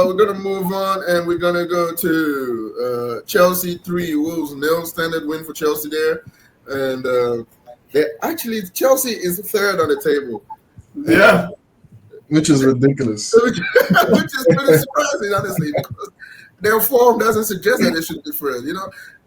We're gonna move on, and we're gonna go to Chelsea 3, Wolves 0. Standard win for Chelsea there, and they actually Chelsea is third on the table. Yeah, which is ridiculous. which is pretty surprising, honestly, because their form doesn't suggest that they should be first.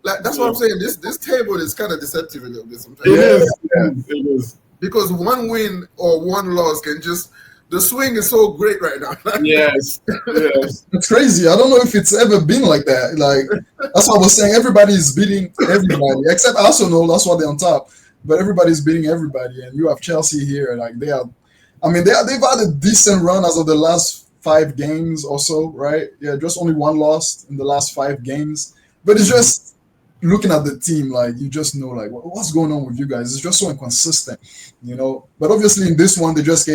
Like that's what I'm saying. This table is kind of deceptive a little bit sometimes. It is. Because one win or one loss can just the swing is so great right now. Yes. It's crazy. I don't know if it's ever been like that. Like that's what I was saying. Everybody's beating everybody except Arsenal. That's why they're on top. But everybody's beating everybody, and you have Chelsea here. Like they've had a decent run as of the last 5 games or so, right? Yeah, just only one loss in the last 5 games. But it's just looking at the team, like you just know, like what's going on with you guys? It's just so inconsistent, But obviously, in this one, they just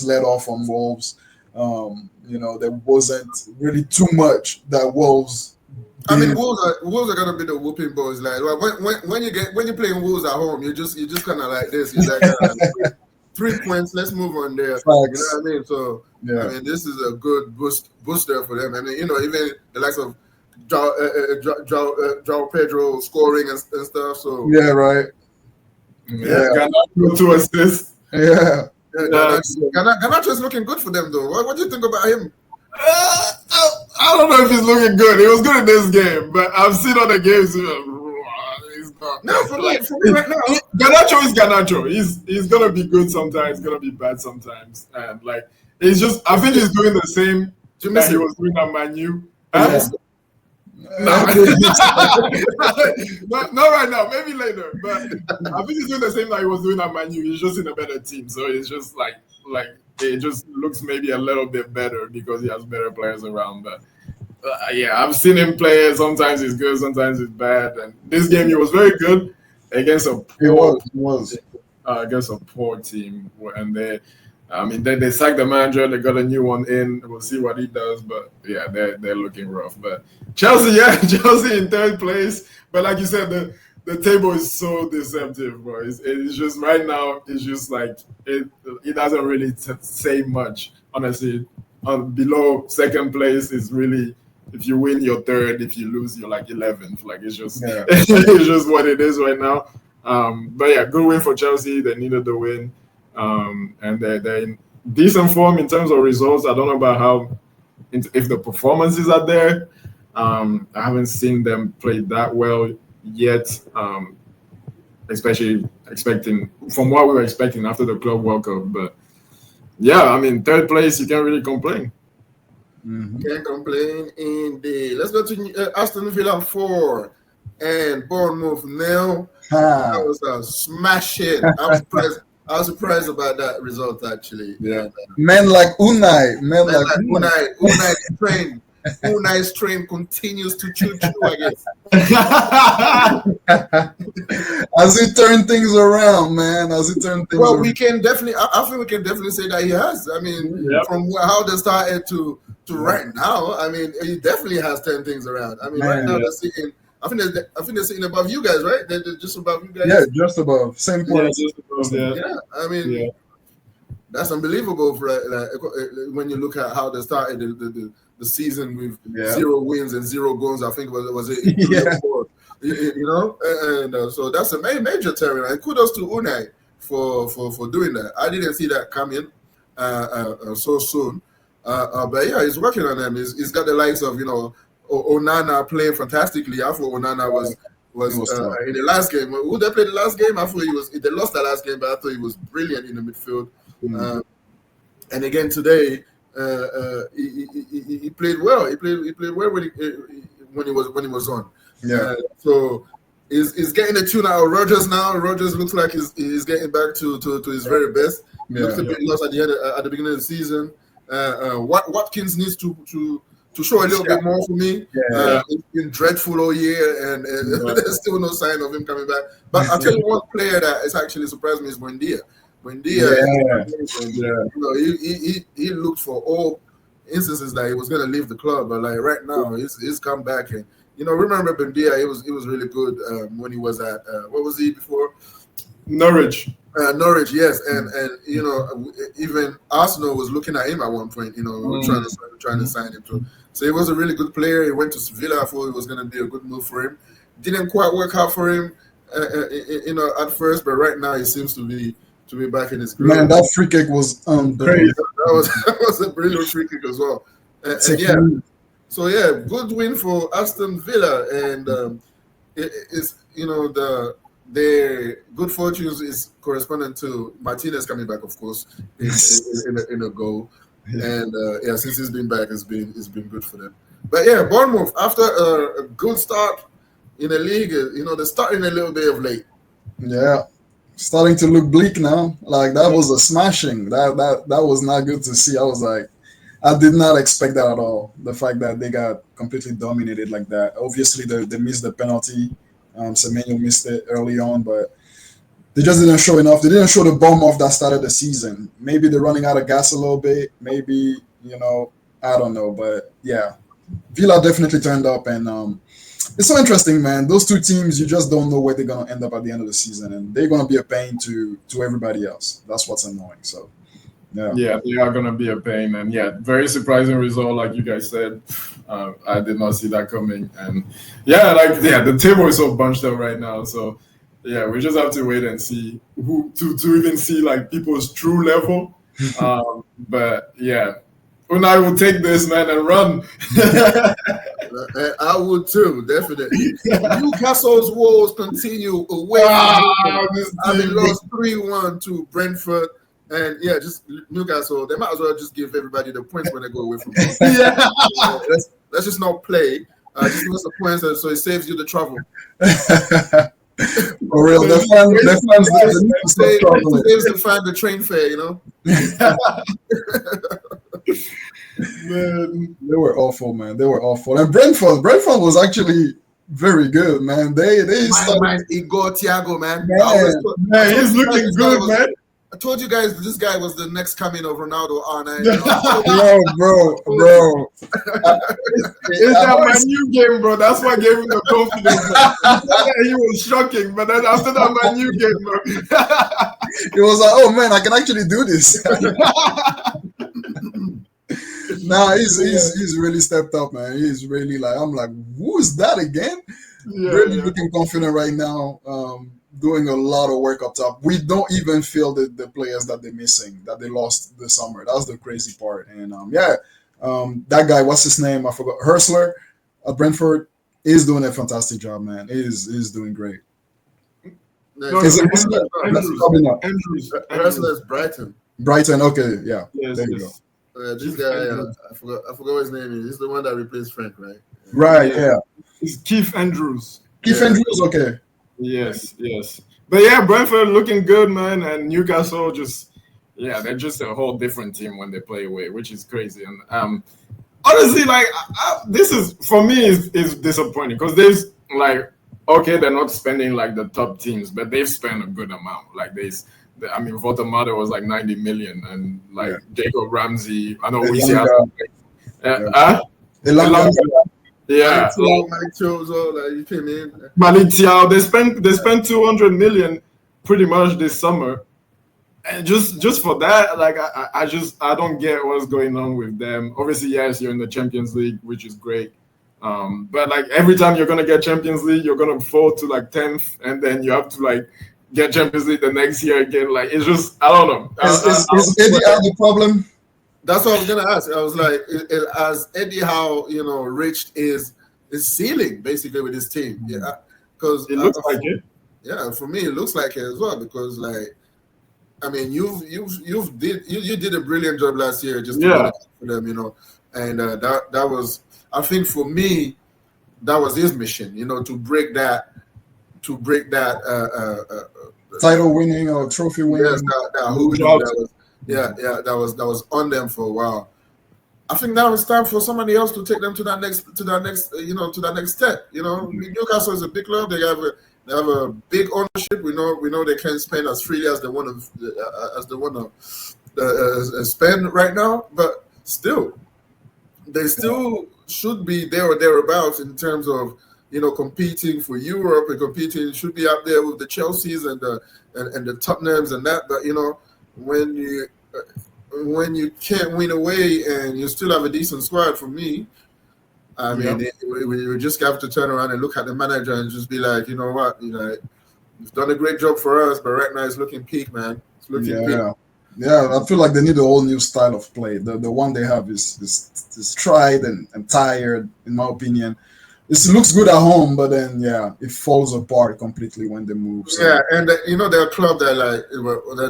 let off on Wolves. There wasn't really too much that Wolves. I mean, Wolves are gonna be the whooping boys. Like when you're playing Wolves at home, you just kind of like this. You're like 3 points. Let's move on there. Facts. You know what I mean? So yeah. I mean, this is a good booster for them. I mean, even the likes of João Pedro scoring and stuff. So yeah, right. Yeah, Garnacho 2 assists. Yeah. Garnacho is looking good for them, though. What do you think about him? I don't know if he's looking good. He was good in this game, but I've seen other games. He's not. No, for me right now, Garnacho is Garnacho. He's gonna be good sometimes, gonna be bad sometimes, and like it's just. I think he's doing the same that he was doing at Man U. Not right now. Maybe later. But I think he's doing the same that he was doing at Man U. He's just in a better team, so it's just like it just looks maybe a little bit better because he has better players around. But yeah, I've seen him play. Sometimes he's good, sometimes he's bad. And this game he was very good against a poor. He was. Against a poor team, and they sacked the manager. They got a new one in. We'll see what he does, but yeah, they're looking rough. But Chelsea in third place. But like you said, the table is so deceptive, bro. It's just right now. It's just like it doesn't really say much, honestly. Below second place is really. If you win, you're third. If you lose, you're like 11th. Like it's just it's just what it is right now. But yeah, good win for Chelsea. They needed the win. And they're in decent form in terms of results. I don't know about if the performances are there. I haven't seen them play that well yet, especially expecting from what we were expecting after the Club World Cup. But yeah, I mean, third place, you can't really complain. Mm-hmm. Can't complain indeed. Let's go to Aston Villa 4 and Bournemouth 0. That was a smash hit. I was surprised about that result, actually. Yeah. Men like Unai. Unai's train. Unai's train continues to choo-choo, I guess. As he turned things around, man. I think we can definitely say that he has. I mean, from how they started to right now, I mean, he definitely has turned things around. I mean, right now they're sitting. I think they're sitting above you guys, right? They're just above you guys. Yeah, just above. Same point. I mean, that's unbelievable for when you look at how they started the season with 0 wins and 0 goals. I think was it? And so that's a major turnaround. And kudos to Unai for doing that. I didn't see that coming so soon. But yeah, he's working on them. He's got the likes of Onana playing fantastically. I thought Onana was in the last game. Who they played the last game? I thought they lost the last game, but I thought he was brilliant in the midfield. Mm-hmm. And again today, he played well. He played well when he was on. Yeah. So he's getting the tune out of Rodgers now. Rodgers looks like he's getting back to his very best. Looks a bit lost at the beginning of the season. Watkins needs to show a little bit more for me. It's been dreadful all year, and there's still no sign of him coming back. But I'll tell you one player that has actually surprised me is Buendia. He looked for all instances that he was going to leave the club, but like right now, he's come back. And remember Buendia? He was really good when he was at what was he before? Norwich. Norwich, yes, and you know, even Arsenal was looking at him at one point, you know, trying to sign him too. So he was a really good player. He went to Villa. I thought it was going to be a good move for him. Didn't quite work out for him, you know, at first, but right now he seems to be back in his groove. Man, that free kick was Crazy. That was a brilliant free kick as well. And yeah, so yeah, good win for Aston Villa, and it's, you know, their good fortunes is corresponding to Martinez coming back, of course, in a goal. And yeah, since he's been back, it's been good for them. But yeah, Bournemouth, after a good start in the league, you know, they're starting a little bit of late. Yeah, starting to look bleak now. Like, that was a smashing. That was not good to see. I was like, I did not expect that at all. The fact that they got completely dominated like that. Obviously, they missed the penalty. Semenyo missed it early on, but they just didn't show enough. They didn't show the bomb off that started the season. Maybe they're running out of gas a little bit. Maybe, you know, I don't know. But yeah, Villa definitely turned up, and it's so interesting, man. Those two teams, you just don't know where they're going to end up at the end of the season, and they're going to be a pain to everybody else. That's what's annoying. So, yeah, they are going to be a pain. And yeah, very surprising result, like you guys said. I did not see that coming. And yeah, the table is so bunched up right now. So yeah, we just have to wait and see who to even see like people's true level. But yeah, Unai will take this, man, and run. I would too, definitely. Newcastle's woes continue away. Having lost 3-1 to Brentford. And yeah, just Newcastle, they might as well just give everybody the points when they go away from home. Yeah. Let's just not play. Just give us the points so it saves you the trouble. For real, the fans saves the fan the train fare, you know. Man, they were awful, man. They were awful. And Brentford was actually very good, man. They started Igor Thiago, man. Man, he's looking good, man. I told you guys this guy was the next coming of Ronaldo. Bro. It's that my new game, bro. That's what gave him the confidence. He was shocking, but then after that, my new game, bro. It was like, oh man, I can actually do this. Nah, he's really stepped up, man. He's really like, I'm like, who is that again? Really looking confident right now. Doing a lot of work up top. We don't even feel the players that they're missing, that they lost this summer. That's the crazy part. And that guy, what's his name? I forgot. Hurstler at Brentford is doing a fantastic job, man. He's doing great. Hurstler is Brighton. Brighton, okay, yeah. Yes, there you go. This guy, I forgot what his name is. He's the one that replaced Frank, right? Right, yeah. It's Keith Andrews. Andrews, okay. Yes. But yeah, Brentford looking good, man, and Newcastle they're just a whole different team when they play away, which is crazy. And honestly, like this is for me is disappointing because there's like, okay, they're not spending like the top teams, but they've spent a good amount. Like Votamata was like 90 million, and like Jacob Ramsey. I know we see. Yeah, Malik, they spent 200 million pretty much this summer, and just for that, like I don't get what's going on with them. Obviously, yes, you're in the Champions League, which is great, but like every time you're gonna get Champions League, you're gonna fall to like 10th, and then you have to like get Champions League the next year again. Like it's just I don't know. Is Eddie Howe the problem? That's what I was gonna ask. I was like, as Eddie Howe, reached his ceiling basically with his team. Yeah, because it looks like it. Yeah, for me it looks like it as well. Because like, I mean, you did a brilliant job last year just to for them, and that was, I think for me, that was his mission, to break that title winning or trophy winning. Yes, that was on them for a while. I think now it's time for somebody else to take them to that next step. Newcastle is a big club. They have a big ownership. We know they can spend as freely as they want to spend right now. But still, they still should be there or thereabouts in terms of competing for Europe and competing, should be up there with the Chelseas and the Tottenhams and that. But when you can't win away and you still have a decent squad, for me, I mean, we just have to turn around and look at the manager and just be like, you know what, you've done a great job for us, but right now it's looking peak, man. It's looking peak. Yeah, I feel like they need a whole new style of play. The one they have is tried and tired, in my opinion. It looks good at home, but then it falls apart completely when they move. So. Yeah, and they're a club that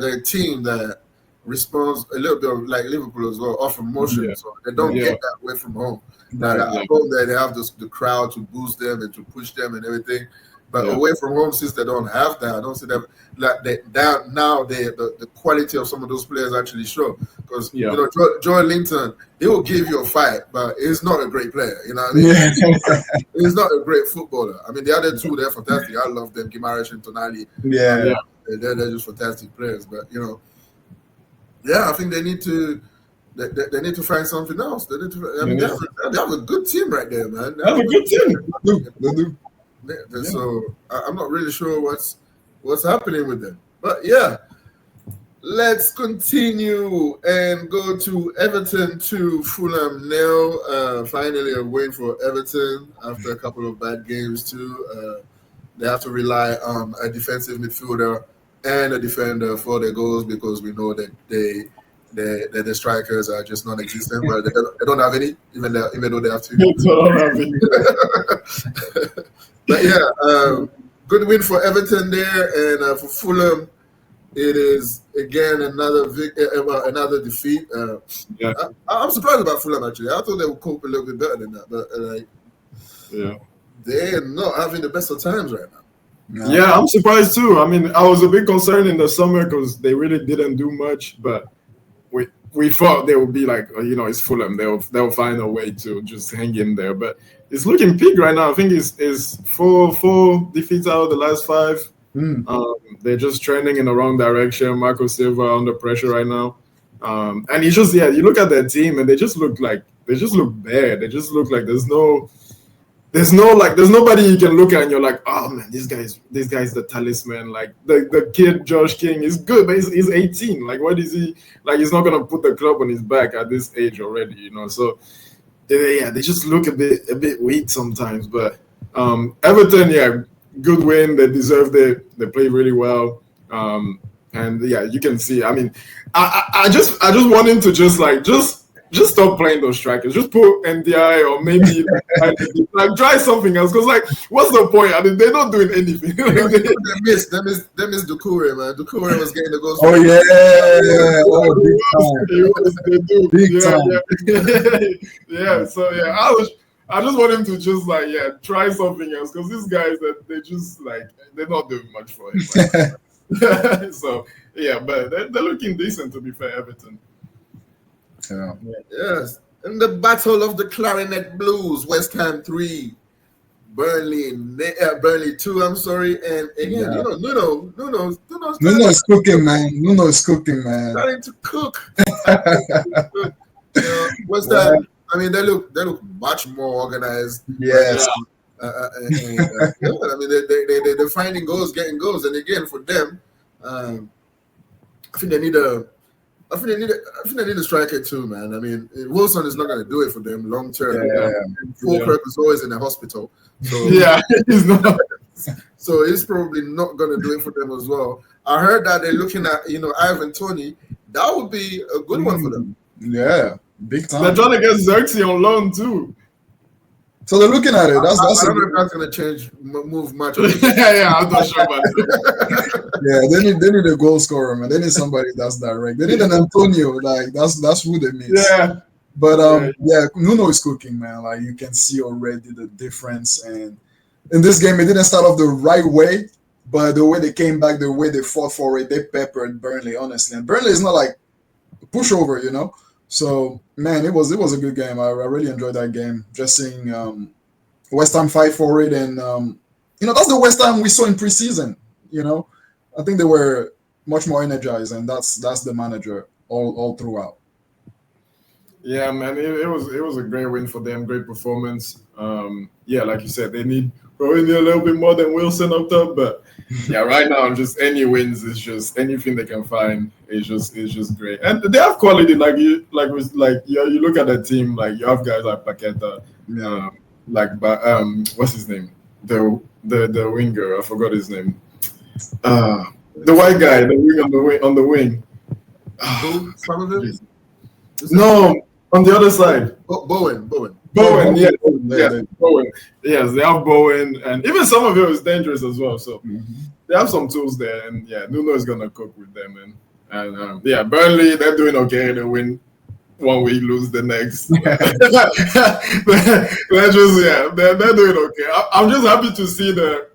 they're a team that responds a little bit like Liverpool as well, off emotion. So they don't get that away from home. Now at home they have the crowd to boost them and to push them and everything. But away from home, since they don't have that, I don't see them now the quality of some of those players actually show. Because Joe Linton, he will give you a fight, but he's not a great player. You know what I mean? Yeah. He's not a great footballer. I mean, the other two, they're fantastic. I love them, Guimaraes and Tonali. Yeah. They're just fantastic players. But I think they need to. They need to find something else. They need to. I mean, they have a good team right there, man. They have a good team. They do. So I'm not really sure what's happening with them. But let's continue and go to Everton to Fulham 0. Finally a win for Everton after a couple of bad games too. They have to rely on a defensive midfielder and a defender for their goals, because we know that the strikers are just non-existent. But they don't have any, even though they have to. But good win for Everton there, and for Fulham, it is again another defeat. I'm surprised about Fulham actually. I thought they would cope a little bit better than that, but they're not having the best of times right now. No. Yeah, I'm surprised too. I mean, I was a bit concerned in the summer because they really didn't do much, but we thought they would be like, it's Fulham. They'll find a way to just hang in there, but it's looking peak right now. I think it's four defeats out of the last 5. They're just trending in the wrong direction. Marco Silva under pressure right now, and you just you look at their team and they just look bad. They just look like there's nobody you can look at and you're like, oh man, this guy's the talisman. Like the kid Josh King is good, but he's 18. Like, what is he? Like, he's not gonna put the club on his back at this age already, So they just look a bit weak sometimes. But Everton, good win. They deserved it. They played really well. And you can see. I mean, I just want him to just stop playing those strikers. Just put NDI or maybe try something else. Because what's the point? I mean, they're not doing anything. They missed Doucouré, man. Doucouré was getting the goals. Oh big time. Yeah. So I just want him to just try something else, because these guys they're not doing much for him. So but they're looking decent, to be fair, Everton. Yeah. Yes. In the battle of the Clarinet Blues, West Ham 3, Burnley 2. I'm sorry, and again, Nuno is cooking, man. Nuno is cooking, man. Starting to cook. West Ham. I mean, they look much more organized. Yes. I mean, they're finding goals, getting goals, and again for them, I think they need a striker too, man. I mean, Wilson is not going to do it for them long term. Fulkirk is always in the hospital, so he's not. So he's probably not going to do it for them as well. I heard that they're looking at Ivan Toney. That would be a good one for them. Yeah, big time. They're trying to get Xerxes on loan too. So they're looking at it. I don't know if that's going to move much. I'm not sure about that. They need a goal scorer, man. They need somebody that's direct. They need an Antonio. Like that's who they miss. Yeah. But Nuno is cooking, man. Like, you can see already the difference. And in this game, it didn't start off the right way, but the way they came back, the way they fought for it, they peppered Burnley, honestly. And Burnley is not like a pushover, So, man, it was a good game. I really enjoyed that game. Just seeing West Ham fight for it, and that's the West Ham we saw in preseason. I think they were much more energized, and that's the manager all throughout. Yeah, man, it was a great win for them. Great performance. Like you said, they need probably need a little bit more than Wilson up top, but yeah, right now just any wins is just anything they can find is just great, and they have quality. You look at the team, like you have guys like Paqueta, what's his name, the winger, I forgot his name, the white guy, the wing on the wing. Some of them? No, on the other side. Bowen, yes. Bowen. Yes, they have Bowen, and even some of it is dangerous as well. So they have some tools there, and Nuno is gonna cook with them, and Burnley, they're doing okay. They win one week, lose the next. they're doing okay. I'm just happy to see the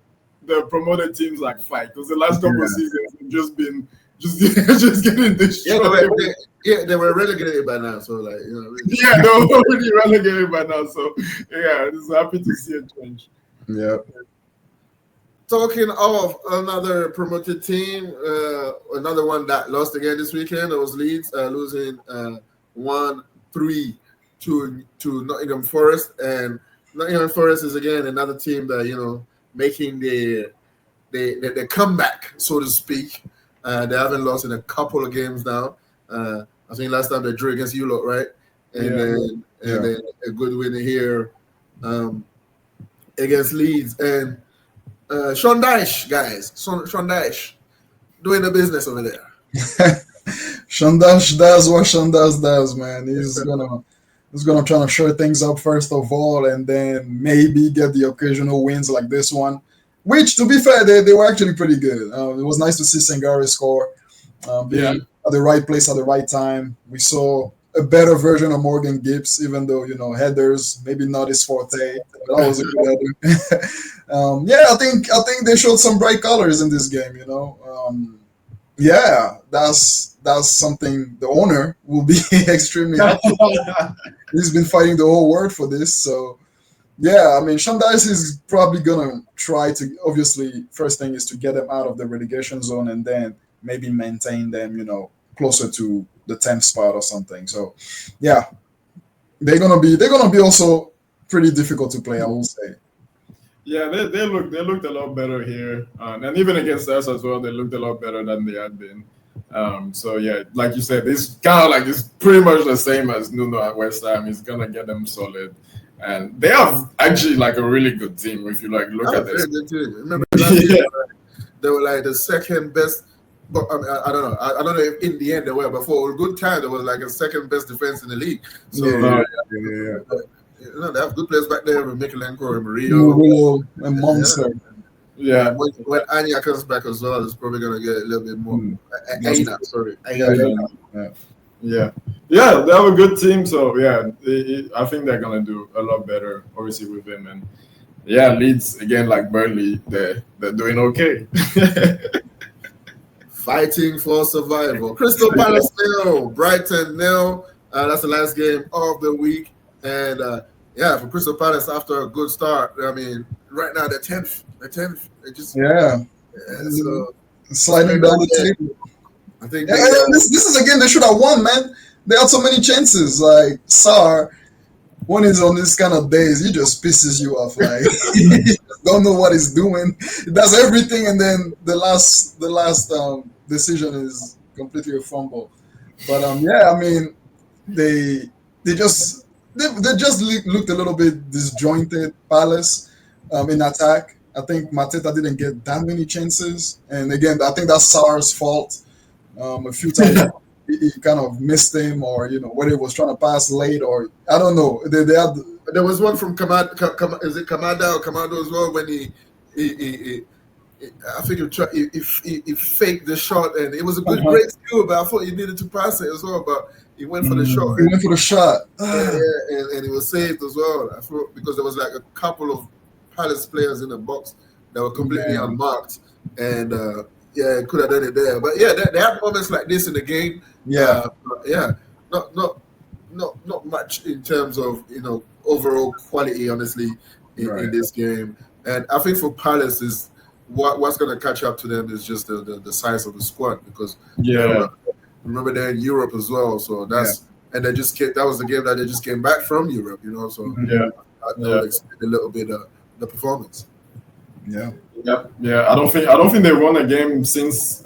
promoted teams like fight, because the last couple of seasons have just been just getting destroyed. They were relegated by now, so like they were already relegated by now, so just happy to see a change. Yeah. Talking of another promoted team, another one that lost again this weekend, it was Leeds losing 1-3 to Nottingham Forest, and Nottingham Forest is again another team that making the comeback, so to speak. They haven't lost in a couple of games now. I think last time they drew against you lot, right? And then a good win here against Leeds. And Sean Dyche, guys. Sean Dyche doing the business over there. Sean Dyche does what Sean Dyche does, man. He's gonna try to shore things up first of all, and then maybe get the occasional wins like this one. Which, to be fair, they were actually pretty good. It was nice to see Sangare score. Being at the right place at the right time. We saw a better version of Morgan Gibbs, even though headers maybe not his forte. But that was a good header. I think they showed some bright colors in this game. That's something the owner will be extremely happy about. He's been fighting the whole world for this, so. Yeah, I mean, Sean Dyche is probably going to try to, obviously, first thing is to get them out of the relegation zone and then maybe maintain them, closer to the 10th spot or something. So, yeah, they're gonna be also pretty difficult to play, I will say. Yeah, they looked a lot better here, and even against us as well, they looked a lot better than they had been. So yeah, like you said, it's kind of like it's pretty much the same as Nuno at West Ham. He's gonna get them solid. And they have actually like a really good team if you like look at this. Remember last year, they were like the second best. But I don't know. I don't know if in the end they were, but for a good time they were like a second best defense in the league. So they have good players back there with Mikalenko and Murillo and Monster. Yeah. When Anya comes back as well, it's probably gonna get a little bit more. Aina, sorry. Yeah, they have a good team, so I think they're gonna do a lot better, obviously with him, and Leeds again, like Burnley, they're doing okay. Fighting for survival. Crystal Palace 0, Brighton 0. That's the last game of the week, and for Crystal Palace after a good start, I mean, right now they're 10th. They just so sliding down the table. I think this is again they should have won, man. They had so many chances. Like Sarr, when he's on this kind of days, he just pisses you off. Like he don't know what he's doing. He does everything, and then the last decision is completely a fumble. But I mean, they just looked a little bit disjointed. Palace in attack. I think Mateta didn't get that many chances, and again, I think that's Sarr's fault. A few times he kind of missed him, or whether he was trying to pass late, or I don't know. There was one from Kamada or Kamado as well when he I think he faked the shot, and it was a great skill, but I thought he needed to pass it as well, but he went for the shot. He went for the shot. And he was saved as well. I thought because there was like a couple of Palace players in the box that were completely unmarked, and could have done it there. But they have moments like this in the game. Not much in terms of overall quality, honestly, in this game. And I think for Palace is what's going to catch up to them is just the size of the squad, because remember they're in Europe as well. So that's and they just that was the game that they just came back from Europe. So I know expect a little bit of the performance. Yeah. Yep. Yeah. I don't think they won a game since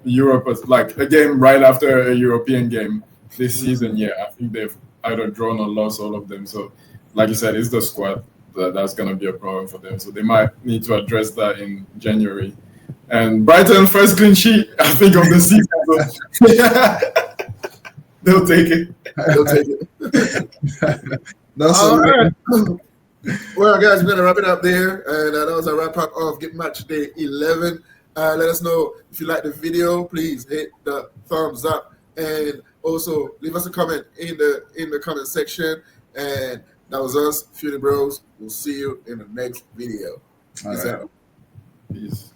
Europe was like a game right after a European game this season. Yeah, I think they've either drawn or lost all of them. So, like you said, it's the squad that's going to be a problem for them. So they might need to address that in January. And Brighton first clean sheet, I think, of the season. So, they'll take it. They'll take it. That's All a- right. Well, guys, we're going to wrap it up there. And that was a wrap up of Get Match Day 11. Let us know if you like the video. Please hit the thumbs up. And also leave us a comment in the comment section. And that was us, Feuding Bros. We'll see you in the next video. All Peace right. out. Peace.